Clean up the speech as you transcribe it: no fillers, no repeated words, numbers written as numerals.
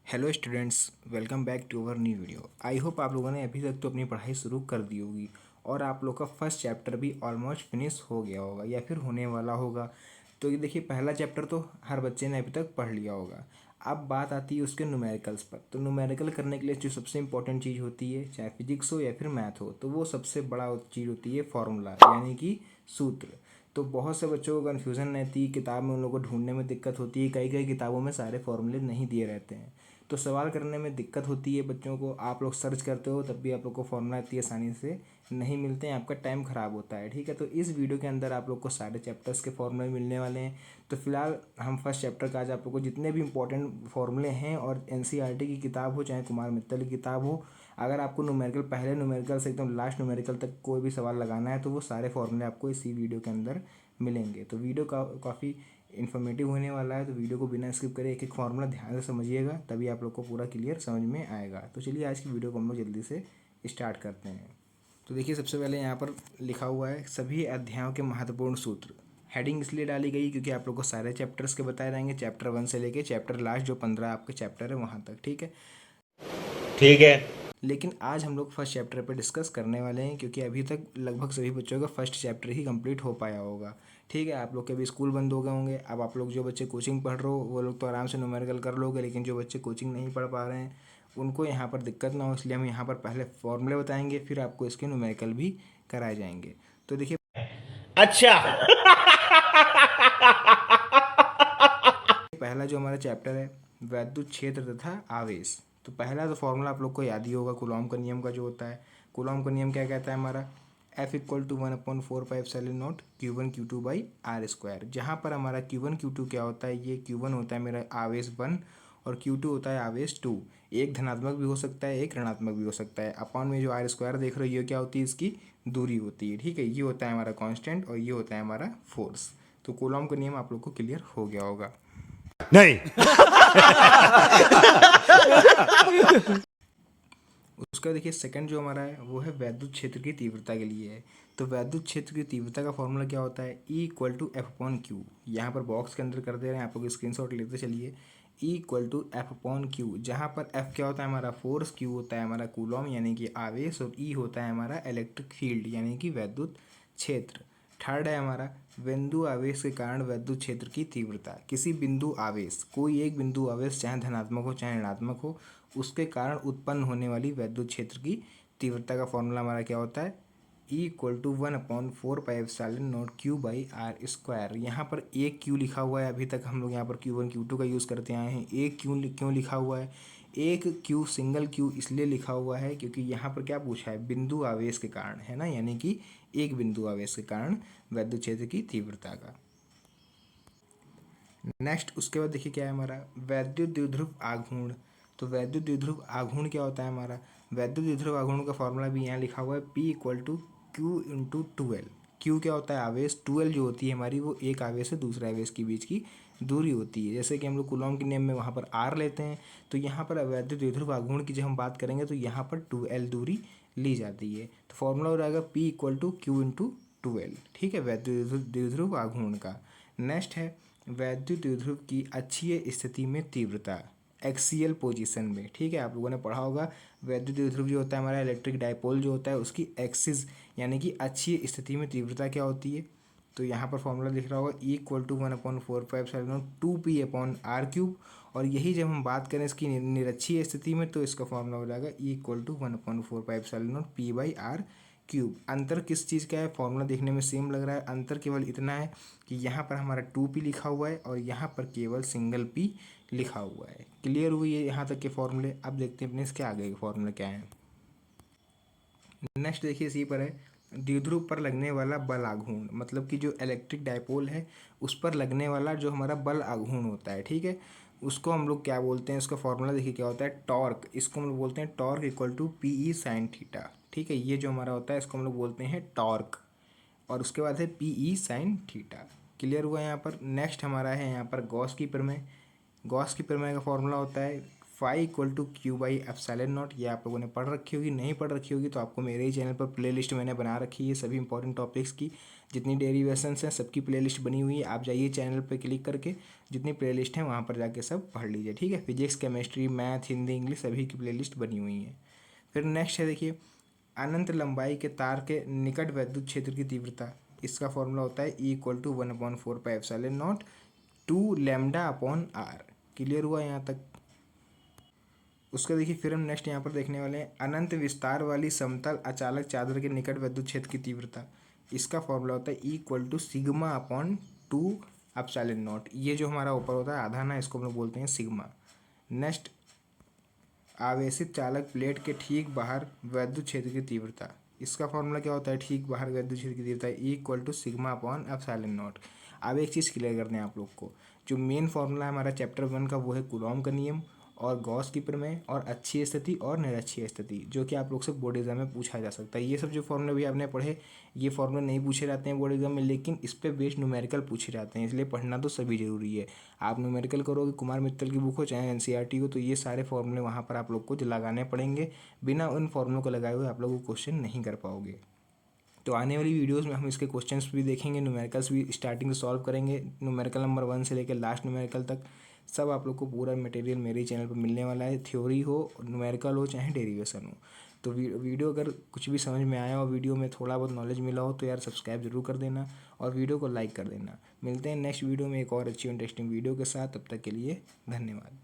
Hello students, welcome back to our new video. I hope आप लोगों ने अभी तक तो अपनी पढ़ाई शुरू कर दी होगी और आप लोग का फर्स्ट चैप्टर भी ऑलमोस्ट फिनिश हो गया होगा या फिर होने वाला होगा। तो ये देखिए, पहला चैप्टर तो हर बच्चे ने अभी तक पढ़ लिया होगा। अब बात आती है उसके न्यूमेरिकल्स पर। तो न्यूमेरिकल करने के लिए जो सबसे इंपॉर्टेंट चीज़ होती है, चाहे फिजिक्स हो या फिर मैथ हो, तो वो सबसे बड़ा चीज़ होती है फॉर्मूला, यानी कि सूत्र। तो बहुत से बच्चों को कन्फ्यूज़न रहती है, किताब में उन लोगों को ढूंढने में दिक्कत होती है। कई कई किताबों में सारे फॉर्मूले नहीं दिए रहते हैं, तो सवाल करने में दिक्कत होती है बच्चों को। आप लोग सर्च करते हो तब भी आप लोग को फॉर्मूला इतनी आसानी से नहीं मिलते हैं, आपका टाइम ख़राब होता है। ठीक है, तो इस वीडियो के अंदर आप लोग को सारे चैप्टर्स के फॉर्मूले मिलने वाले हैं। तो फिलहाल हम फर्स्ट चैप्टर का आज आप लोग को जितने भी इंपॉर्टेंट फॉर्मूले हैं, और एनसीईआरटी की किताब हो चाहे कुमार मित्तल की किताब हो, अगर आपको न्यूमेरिकल पहले न्यूमेरिकल से एकदम लास्ट न्यूमेरिकल तक कोई भी सवाल लगाना है तो वो सारे फॉर्मूले आपको इसी वीडियो के अंदर मिलेंगे। तो वीडियो काफ़ी इन्फॉर्मेटिव होने वाला है, तो वीडियो को बिना स्किप करे एक एक फॉर्मूला ध्यान से समझिएगा, तभी आप लोग को पूरा क्लियर समझ में आएगा। तो चलिए आज की वीडियो को हम लोग जल्दी से स्टार्ट करते हैं। तो देखिए, सबसे पहले यहाँ पर लिखा हुआ है सभी अध्यायों के महत्वपूर्ण सूत्र। हेडिंग इसलिए डाली गई क्योंकि आप लोग को सारे चैप्टर्स के बताए जाएंगे, चैप्टर 1 से लेके चैप्टर लास्ट जो 15 आपके चैप्टर है वहाँ तक। ठीक है, ठीक है। लेकिन आज हम लोग फर्स्ट चैप्टर पे डिस्कस करने वाले हैं, क्योंकि अभी तक लगभग सभी बच्चों का फर्स्ट चैप्टर ही कंप्लीट हो पाया होगा। ठीक है, आप लोग के अभी स्कूल बंद हो गए होंगे। अब आप लोग जो बच्चे कोचिंग पढ़ रहे हो वो लोग तो आराम से न्यूमेरिकल कर लोगे, लेकिन जो बच्चे कोचिंग नहीं पढ़ पा रहे हैं उनको यहाँ पर दिक्कत ना हो, इसलिए हम यहाँ पर पहले फॉर्मूले बताएंगे, फिर आपको इसके न्यूमेरिकल भी कराए जाएंगे। तो देखिए, अच्छा। पहला जो हमारा चैप्टर है, वैद्युत क्षेत्र तथा आवेश। तो पहला तो फॉर्मूला आप लोग को याद ही होगा, कूलॉम का नियम का जो होता है। कूलॉम का नियम क्या कहता है हमारा, F=1/4πε0 Q1 Q2/r²। जहाँ पर हमारा Q1 Q2 क्या होता है, ये Q1 होता है मेरा आवेश 1 और Q2 होता है आवेश 2। एक धनात्मक भी हो सकता है, एक ऋणात्मक भी हो सकता है। अपॉन में जो r² देख रहे हो, ये क्या होती है, इसकी दूरी होती है। ठीक है, ये होता है हमारा कांस्टेंट और ये होता है हमारा फोर्स। तो कूलॉम का नियम आप लोग को क्लियर हो गया होगा। नहीं। उसका देखिए सेकंड जो हमारा है वो है वैद्युत क्षेत्र की तीव्रता के लिए है। तो वैद्युत क्षेत्र की तीव्रता का फॉर्मूला क्या होता है, E=F/Q। यहाँ पर बॉक्स के अंदर कर दे रहे हैं, आप लोग स्क्रीनशॉट लेते चलिए। E=F/Q, जहाँ पर F क्या होता है हमारा फोर्स, Q होता है हमारा कूलॉम यानी कि आवेश, और E होता है हमारा इलेक्ट्रिक फील्ड यानी कि वैद्युत क्षेत्र। थर्ड है हमारा बिंदु आवेश के कारण वैद्युत क्षेत्र की तीव्रता। किसी बिंदु आवेश, कोई एक बिंदु आवेश चाहे धनात्मक हो चाहे ऋणात्मक हो, उसके कारण उत्पन्न होने वाली वैद्युत क्षेत्र की तीव्रता का फॉर्मूला हमारा क्या होता है, E=1/4πε0 Q/r²। यहाँ पर एक क्यू लिखा हुआ है, अभी तक हम लोग यहाँ पर Q1 Q2 का यूज़ करते आए हैं। एक क्यों लिखा हुआ है, एक क्यू सिंगल क्यू इसलिए लिखा हुआ है क्योंकि यहाँ पर क्या पूछा है, बिंदु आवेश के कारण है ना, यानी कि एक बिंदु आवेश के कारण वैद्युत क्षेत्र की तीव्रता का। नेक्स्ट उसके बाद देखिए क्या है हमारा, वैद्युत द्विध्रुव आघूर्ण। तो वैद्युत द्विध्रुव आघूर्ण क्या होता है हमारा, वैद्युत द्विध्रुव आघूर्ण का फॉर्मूला भी यहाँ लिखा हुआ है, P=Q×2L। क्यू क्या होता है आवेश, 2L जो होती है हमारी वो एक आवेश से दूसरे आवेश के बीच की दूरी होती है। जैसे कि हम लोग कूलॉम के नियम में वहाँ पर R लेते हैं, तो यहाँ पर वैद्युत द्विध्रुव आघूर्ण की जब हम बात करेंगे तो यहाँ पर 2L दूरी ली जाती है। तो फॉर्मूला हो जाएगा P=Q×2L। ठीक है, वैद्युत द्विध्रुव आघूर्ण का। नेक्स्ट है वैद्युत द्विध्रुव की अक्षीय स्थिति में तीव्रता, एक्सियल पोजीशन में। ठीक है, आप लोगों ने पढ़ा होगा वैद्युत द्विध्रुव जो होता है हमारा इलेक्ट्रिक डायपोल जो होता है, उसकी एक्सिस यानी कि अक्षीय स्थिति में तीव्रता क्या होती है। तो यहाँ पर फॉर्मूला लिख रहा होगा E=1/4πε0 2P/r³। और यही जब हम बात करें इसकी निरक्षीय स्थिति में, तो इसका फॉर्मूला हो जाएगा E=1/4πε0 P/r³। अंतर किस चीज़ का है, फॉर्मूला देखने में सेम लग रहा है, अंतर केवल इतना है कि यहाँ पर हमारा 2P लिखा हुआ है और यहाँ पर केवल सिंगल P लिखा हुआ है। क्लियर हुई है यहाँ तक के फॉर्मूले। अब देखते हैं अपने इसके आगे के फॉर्मूले क्या है। नेक्स्ट देखिए इसी पर है, द्विध्रुव पर लगने वाला बल आघूर्ण, मतलब कि जो इलेक्ट्रिक डायपोल है उस पर लगने वाला जो हमारा बल आघूर्ण होता है। ठीक है, उसको हम लोग क्या बोलते हैं, उसका फॉर्मूला देखिए क्या होता है, टॉर्क। इसको हम लोग बोलते हैं टॉर्क=PE sin θ। ठीक है, ये जो हमारा होता है इसको हम लोग बोलते हैं टॉर्क, और उसके बाद है PE sin θ। क्लियर हुआ यहाँ पर। नेक्स्ट हमारा है यहाँ पर गॉस की प्रमेय। गॉस की प्रमेय का फॉर्मूला होता है Φ=Q/ε0। ये आप लोगों ने पढ़ रखी होगी, नहीं पढ़ रखी होगी तो आपको मेरे ही चैनल पर प्लेलिस्ट मैंने बना रखी है सभी इंपॉर्टेंट टॉपिक्स की, जितनी डेरिवेशंस हैं सबकी प्लेलिस्ट बनी हुई है, आप जाइए चैनल पे क्लिक करके जितनी प्लेलिस्ट हैं वहाँ पर जाके सब पढ़ लीजिए, ठीक है। Physics, chemistry, math, Hindi, English सभी की प्लेलिस्ट बनी हुई है। फिर नेक्स्ट है देखिए, अनंत लंबाई के तार के निकट विद्युत क्षेत्र की तीव्रता, इसका फॉर्मूला होता है E = 1/4πε0 2 λ/r। क्लियर हुआ यहाँ तक। उसका देखिए फिर हम नेक्स्ट यहाँ पर देखने वाले हैं, अनंत विस्तार वाली समतल अचालक चादर के निकट विद्युत क्षेत्र की तीव्रता, इसका फॉर्मूला होता है E = σ/2ε0। ये जो हमारा ऊपर होता है आधा ना, इसको हम लोग बोलते हैं सिग्मा। नेक्स्ट, आवेशित चालक प्लेट के ठीक बाहर विद्युत क्षेत्र की तीव्रता, इसका फॉर्मूला क्या होता है ठीक बाहर विद्युत क्षेत्र की तीव्रता E = σ/ε0। अब एक चीज़ क्लियर करते हैं आप लोग को, जो मेन फॉर्मूला है हमारा चैप्टर 1 का वो है कूलॉम का नियम और गॉस की प्रमेय और अच्छी स्थिति और निरक्षीय स्थिति, जो कि आप लोग से बोर्ड एग्जाम में पूछा जा सकता है। ये सब जो फॉर्मूले भी आपने पढ़े, ये फॉर्मूले नहीं पूछे जाते हैं बोर्ड एग्जाम में, लेकिन इस पर बेस्ड न्यूमेरिकल पूछे जाते हैं, इसलिए पढ़ना तो सभी जरूरी है। आप न्यूमेरिकल करोगे, कुमार मित्तल की बुक हो चाहे एनसीईआरटी हो, तो ये सारे फॉर्मूले वहाँ पर आप लोग को लगाने पड़ेंगे। बिना उन फॉर्मूलों को लगाए हुए आप लोग क्वेश्चन नहीं कर पाओगे। तो आने वाली वीडियोस में हम इसके क्वेश्चंस भी देखेंगे, न्यूमेरिकल्स भी स्टार्टिंग से सॉल्व करेंगे, न्यूमेरिकल नंबर 1 से लेकर लास्ट न्यूमेरिकल तक सब आप लोग को पूरा मटेरियल मेरे चैनल पर मिलने वाला है, थ्योरी हो, न्यूमेरिकल हो, चाहे डेरिवेशन हो। तो वीडियो अगर कुछ भी समझ में आया हो, वीडियो में थोड़ा बहुत नॉलेज मिला हो, तो यार सब्सक्राइब जरूर कर देना और वीडियो को लाइक कर देना। मिलते हैं नेक्स्ट वीडियो में एक और अच्छी इंटरेस्टिंग वीडियो के साथ, तब तक के लिए धन्यवाद।